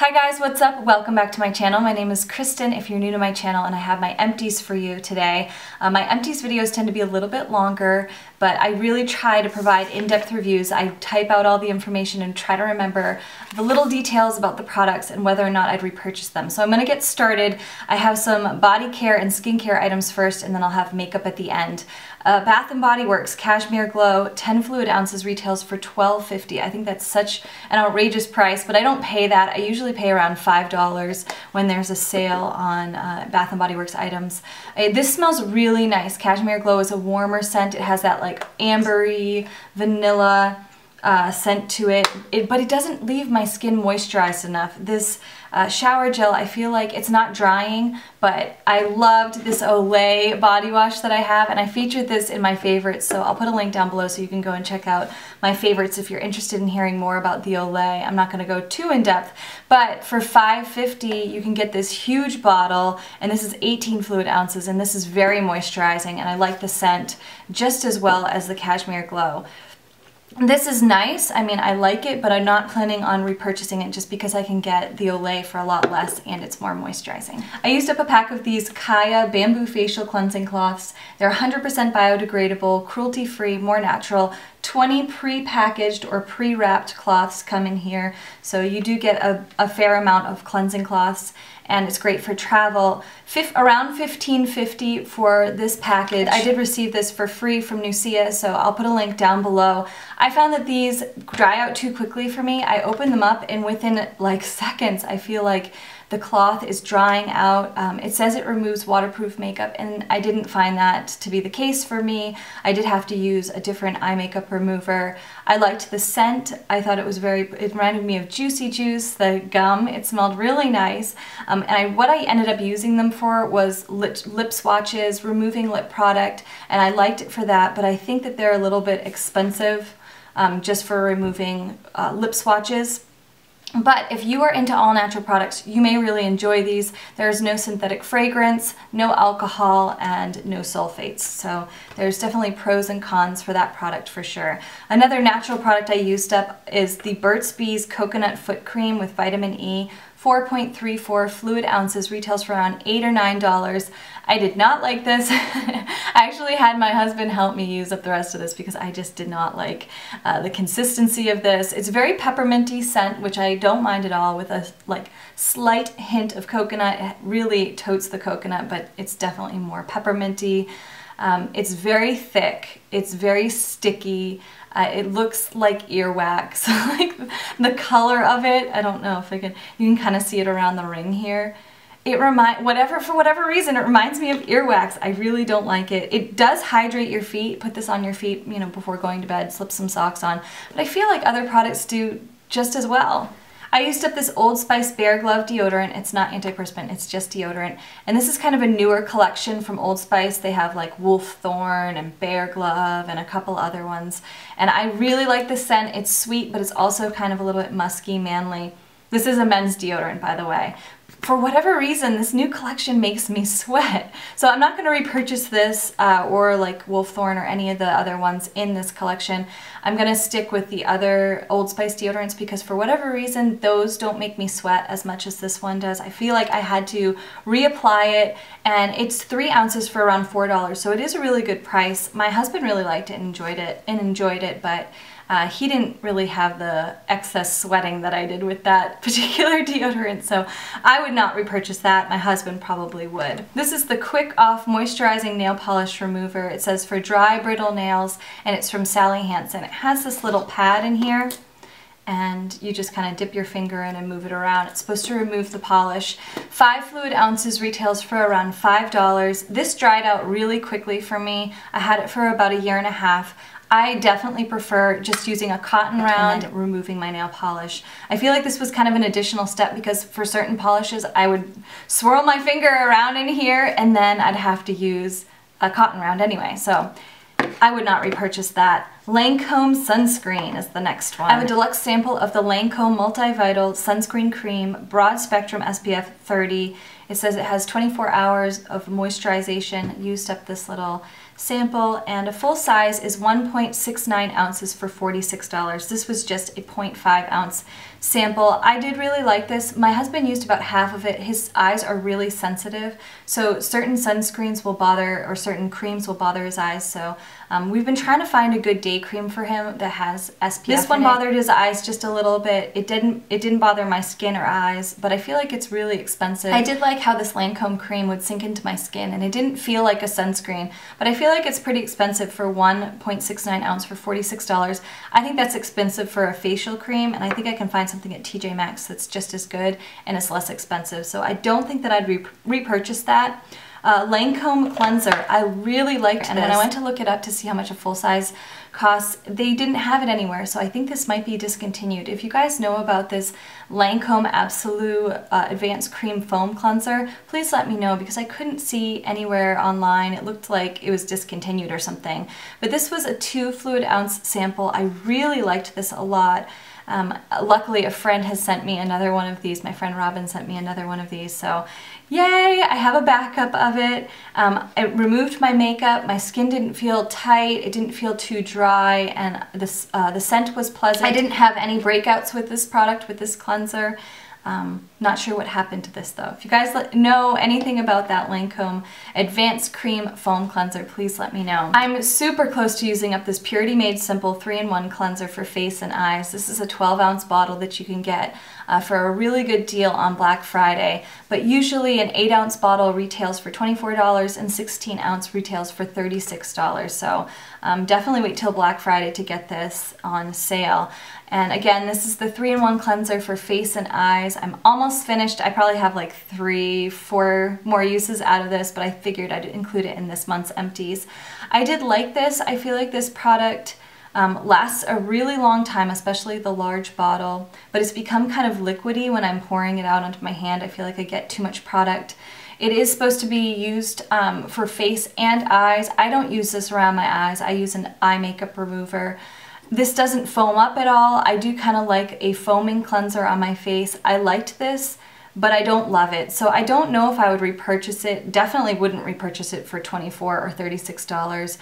Hi guys, what's up? Welcome back to my channel. My name is Kristen if you're new to my channel, and I have my empties for you today. My empties videos tend to be a little bit longer, but I really try to provide in-depth reviews. I type out all the information and try to remember the little details about the products and whether or not I'd repurchase them. So I'm going to get started. I have some body care and skincare items first, and then I'll have makeup at the end. Bath & Body Works Cashmere Glow 10 fluid ounces retails for $12.50. I think that's such an outrageous price, but I don't pay that. I usually pay around $5 when there's a sale on Bath & Body Works items. This smells really nice. Cashmere Glow is a warmer scent. It has that like ambery, vanilla scent to it, but it doesn't leave my skin moisturized enough. This shower gel, I feel like it's not drying, but I loved this Olay body wash that I have, and I featured this in my favorites, so I'll put a link down below so you can go and check out my favorites if you're interested in hearing more about the Olay. I'm not going to go too in depth, but for $5.50 you can get this huge bottle, and this is 18 fluid ounces, and this is very moisturizing, and I like the scent just as well as the Cashmere Glow. This is nice. I mean, I like it, but I'm not planning on repurchasing it just because I can get the Olay for a lot less and it's more moisturizing. I used up a pack of these Kaya bamboo facial cleansing cloths. They're 100% biodegradable, cruelty-free, more natural. 20 pre-packaged or pre-wrapped cloths come in here, so you do get a fair amount of cleansing cloths, and it's great for travel. Around $15.50 for this package. I did receive this for free from Nucia, so I'll put a link down below. I found that these dry out too quickly for me. I opened them up and within like seconds I feel like the cloth is drying out. It says it removes waterproof makeup, and I didn't find that to be the case for me. I did have to use a different eye makeup remover. I liked the scent. I thought it reminded me of Juicy Juice, the gum. It smelled really nice. What I ended up using them for was lip swatches, removing lip product, and I liked it for that, but I think that they're a little bit expensive just for removing lip swatches. But if you are into all natural products, you may really enjoy these. There's no synthetic fragrance, no alcohol, and no sulfates. So there's definitely pros and cons for that product for sure. Another natural product I used up is the Burt's Bees Coconut Foot Cream with vitamin E. 4.34 fluid ounces, retails for around $8 or $9. I did not like this. I actually had my husband help me use up the rest of this because I just did not like the consistency of this. It's very pepperminty scent, which I don't mind at all, with a like slight hint of coconut. It really totes the coconut, but it's definitely more pepperminty. It's very thick, it's very sticky. It looks like earwax. Like the color of it, I don't know if you can kind of see it around the ring here. For whatever reason, it reminds me of earwax. I really don't like it. It does hydrate your feet. Put this on your feet, you know, before going to bed, slip some socks on. But I feel like other products do just as well. I used up this Old Spice Bear Glove deodorant. It's not antiperspirant, it's just deodorant. And this is kind of a newer collection from Old Spice. They have like Wolf Thorn and Bear Glove and a couple other ones. And I really like the scent. It's sweet, but it's also kind of a little bit musky, manly. This is a men's deodorant, by the way. For whatever reason, this new collection makes me sweat. So I'm not going to repurchase this or like Wolf Thorn or any of the other ones in this collection. I'm going to stick with the other Old Spice deodorants because for whatever reason, those don't make me sweat as much as this one does. I feel like I had to reapply it, and it's 3 ounces for around $4, so it is a really good price. My husband really liked it and enjoyed it, but he didn't really have the excess sweating that I did with that particular deodorant, so I would not repurchase that. My husband probably would. This is the Quick Off Moisturizing Nail Polish Remover. It says for dry, brittle nails, and it's from Sally Hansen. It has this little pad in here, and you just kind of dip your finger in and move it around. It's supposed to remove the polish. 5 fluid ounces, retails for around $5. This dried out really quickly for me. I had it for about 1.5 years. I definitely prefer just using a cotton round and removing my nail polish. I feel like this was kind of an additional step because for certain polishes I would swirl my finger around in here and then I'd have to use a cotton round anyway, so I would not repurchase that. Lancome Sunscreen is the next one. I have a deluxe sample of the Lancome Multivital Sunscreen Cream Broad Spectrum SPF 30. It says it has 24 hours of moisturization. Used up this little sample, and a full size is 1.69 ounces for $46. This was just a 0.5 ounce sample. I did really like this. My husband used about half of it. His eyes are really sensitive, so certain sunscreens will bother, or certain creams will bother his eyes, so we've been trying to find a good day cream for him that has SPF. This one bothered his eyes just a little bit. It didn't bother my skin or eyes, but I feel like it's really expensive. I did like how this Lancome cream would sink into my skin, and it didn't feel like a sunscreen, but I feel like it's pretty expensive for 1.69 ounce for $46. I think that's expensive for a facial cream, and I think I can find something at TJ Maxx that's just as good and it's less expensive, so I don't think that I'd repurchase that. Lancome cleanser, I really liked this. And when I went to look it up to see how much a full size costs, they didn't have it anywhere, so I think this might be discontinued. If you guys know about this Lancome Absolute Advanced Cream Foam Cleanser, please let me know, because I couldn't see anywhere online. It looked like it was discontinued or something. But this was a 2 fluid ounce sample. I really liked this a lot. Luckily, a friend has sent me another one of these. My friend Robin sent me another one of these, so yay, I have a backup of it. It removed my makeup. My skin didn't feel tight. It didn't feel too dry, and this, the scent was pleasant. I didn't have any breakouts with this product, with this cleanser. Not sure what happened to this though. If you guys know anything about that Lancome Advanced Cream Foam Cleanser, please let me know. I'm super close to using up this Purity Made Simple 3-in-1 cleanser for face and eyes. This is a 12-ounce bottle that you can get for a really good deal on Black Friday, but usually an 8-ounce bottle retails for $24 and 16-ounce retails for $36, so definitely wait till Black Friday to get this on sale. And again, this is the 3-in-1 cleanser for face and eyes. I'm almost finished. I probably have like 3-4 more uses out of this, but I figured I'd include it in this month's empties. I did like this. I feel like this product lasts a really long time, especially the large bottle, but it's become kind of liquidy when I'm pouring it out onto my hand. I feel like I get too much product. It is supposed to be used for face and eyes. I don't use this around my eyes. I use an eye makeup remover. This doesn't foam up at all. I do kind of like a foaming cleanser on my face. I liked this, but I don't love it. So I don't know if I would repurchase it. Definitely wouldn't repurchase it for $24 or $36.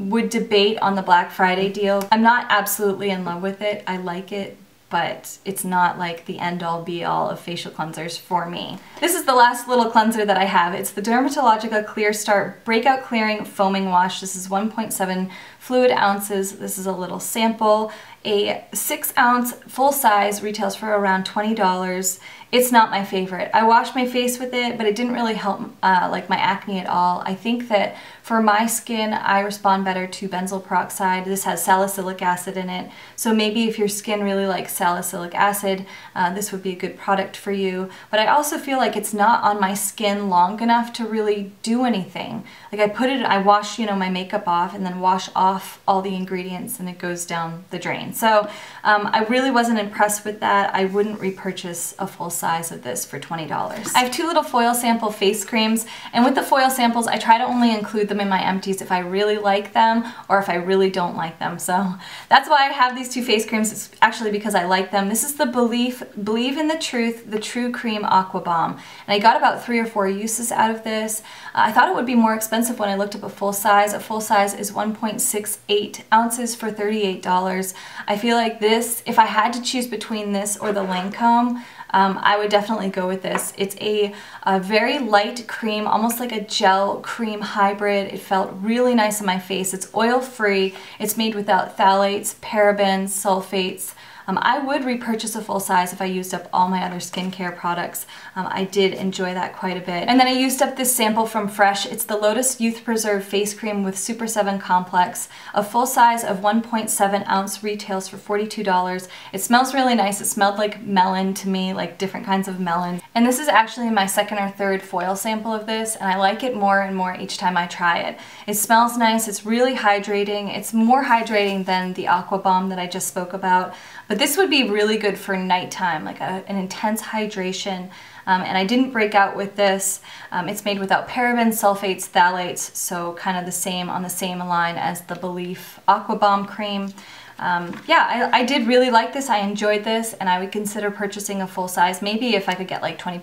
Would debate on the Black Friday deal. I'm not absolutely in love with it. I like it, but it's not like the end-all be-all of facial cleansers for me. This is the last little cleanser that I have. It's the Dermalogica Clear Start Breakout Clearing Foaming Wash. This is 1.7 fluid ounces. This is a little sample. A 6-ounce full size retails for around $20. It's not my favorite. I washed my face with it, but it didn't really help like my acne at all. I think that for my skin, I respond better to benzoyl peroxide. This has salicylic acid in it, so maybe if your skin really likes salicylic acid, this would be a good product for you. But I also feel like it's not on my skin long enough to really do anything. Like I wash, you know, my makeup off and then wash off all the ingredients and it goes down the drain. So I really wasn't impressed with that. I wouldn't repurchase a full size of this for $20. I have 2 little foil sample face creams, and with the foil samples I try to only include them in my empties if I really like them or if I really don't like them. So that's why I have these 2 face creams. It's actually because I like them. This is the Believe in the Truth, the True Cream Aqua Bomb, and I got about 3 or 4 uses out of this. I thought it would be more expensive when I looked up a full size. A full size is 1.68 ounces for $38. I feel like this, if I had to choose between this or the Lancome, I would definitely go with this. It's a very light cream, almost like a gel cream hybrid. It felt really nice on my face. It's oil-free. It's made without phthalates, parabens, sulfates. I would repurchase a full size if I used up all my other skincare products. I did enjoy that quite a bit. And then I used up this sample from Fresh. It's the Lotus Youth Preserve Face Cream with Super 7 Complex. A full size of 1.7 ounce retails for $42. It smells really nice. It smelled like melon to me, like different kinds of melons. And this is actually my 2nd or 3rd foil sample of this, and I like it more and more each time I try it. It smells nice. It's really hydrating. It's more hydrating than the Aqua Bomb that I just spoke about. But this would be really good for nighttime, like an intense hydration. And I didn't break out with this. It's made without parabens, sulfates, phthalates, so kind of the same, on the same line as the Belif Aqua Bomb cream. Yeah, I did really like this. I enjoyed this, and I would consider purchasing a full size, maybe if I could get like 20%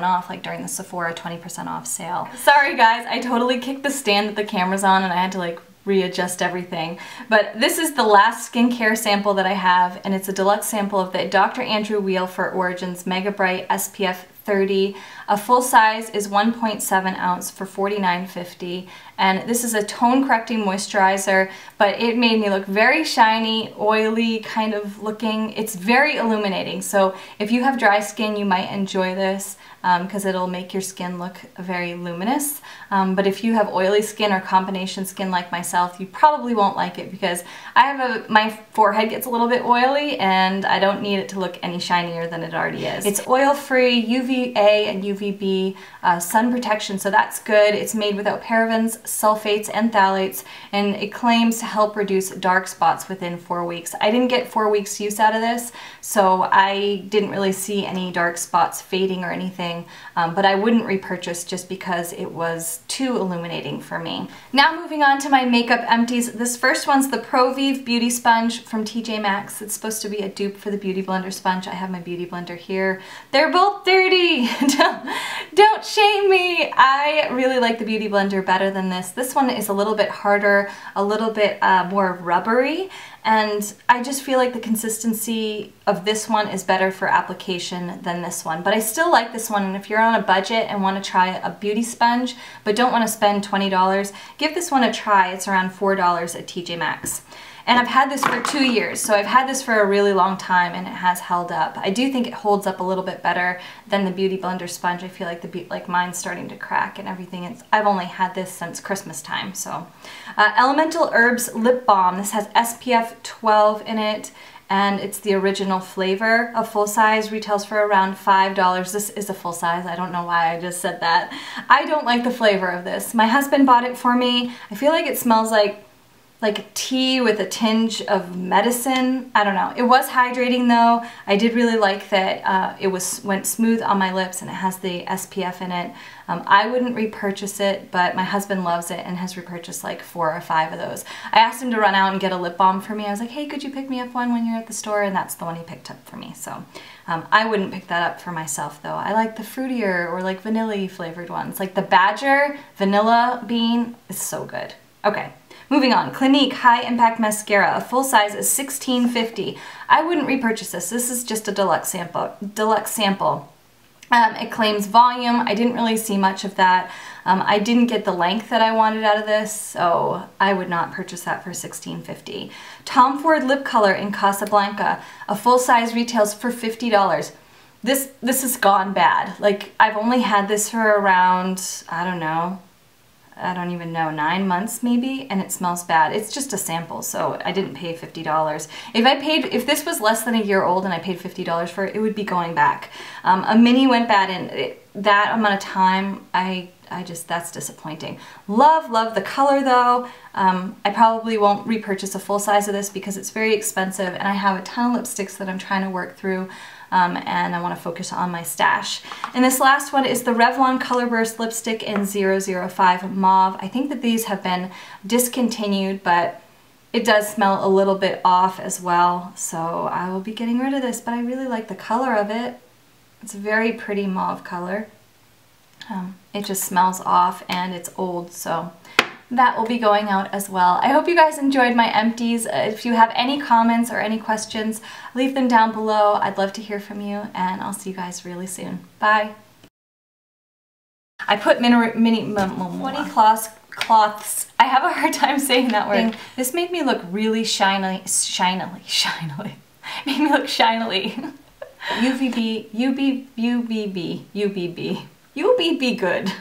off, like during the Sephora 20% off sale. Sorry guys, I totally kicked the stand that the camera's on and I had to like readjust everything. But this is the last skincare sample that I have, and it's a deluxe sample of the Dr. Andrew Weil for Origins Mega Bright SPF 30. A full size is 1.7 ounce for $49.50, and this is a tone correcting moisturizer, but it made me look very shiny, oily kind of looking. It's very illuminating, so if you have dry skin you might enjoy this because it'll make your skin look very luminous. But if you have oily skin or combination skin like myself, you probably won't like it because my forehead gets a little bit oily and I don't need it to look any shinier than it already is. It's oil-free, UVA and UVB sun protection, so that's good. It's made without parabens, sulfates, and phthalates, and it claims to help reduce dark spots within 4 weeks. I didn't get 4 weeks use out of this, so I didn't really see any dark spots fading or anything, but I wouldn't repurchase just because it was too illuminating for me. Now moving on to my makeup empties. This first one's the Vive Beauty Sponge from TJ Maxx. It's supposed to be a dupe for the Beauty Blender sponge. I have my Beauty Blender here. They're both dirty! Don't shame me! I really like the Beauty Blender better than this. This one is a little bit harder, a little bit more rubbery, and I just feel like the consistency of this one is better for application than this one. But I still like this one, and if you're on a budget and want to try a beauty sponge but don't want to spend $20, give this one a try. It's around $4 at TJ Maxx. And I've had this for 2 years, so I've had this for a really long time and it has held up. I do think it holds up a little bit better than the Beauty Blender sponge. I feel like mine's starting to crack and everything. I've only had this since Christmas time. So, Elemental Herbs Lip Balm. This has SPF 12 in it, and it's the original flavor. A full size retails for around $5. This is a full size. I don't know why I just said that. I don't like the flavor of this. My husband bought it for me. I feel like it smells like tea with a tinge of medicine. I don't know. It was hydrating though. I did really like that it went smooth on my lips and it has the SPF in it. I wouldn't repurchase it, but my husband loves it and has repurchased like 4 or 5 of those. I asked him to run out and get a lip balm for me. I was like, hey, could you pick me up one when you're at the store? And that's the one he picked up for me. So I wouldn't pick that up for myself though. I like the fruitier or like vanilla flavored ones. Like the Badger Vanilla Bean is so good. Okay. Moving on, Clinique High Impact Mascara. A full size is $16.50. I wouldn't repurchase this. This is just a deluxe sample. It claims volume. I didn't really see much of that. I didn't get the length that I wanted out of this, so I would not purchase that for $16.50. Tom Ford Lip Color in Casablanca. A full size retails for $50. This has gone bad. Like, I've only had this for around, I don't even know, 9 months maybe, and it smells bad. It's just a sample, so I didn't pay $50. If this was less than a year old and I paid $50 for it, it would be going back. A mini went bad in that amount of time. That's disappointing. Love the color though. I probably won't repurchase a full size of this because it's very expensive and I have a ton of lipsticks that I'm trying to work through. And I want to focus on my stash. And this last one is the Revlon Color Burst Lipstick in 005 Mauve. I think that these have been discontinued, but it does smell a little bit off as well, so I will be getting rid of this, but I really like the color of it. It's a very pretty mauve color. It just smells off and it's old, so that will be going out as well. I hope you guys enjoyed my empties. If you have any comments or any questions, leave them down below. I'd love to hear from you, and I'll see you guys really soon. Bye. I put mini cloths. I have a hard time saying that word. This made me look really shinily. Made me look shinily. UVB good.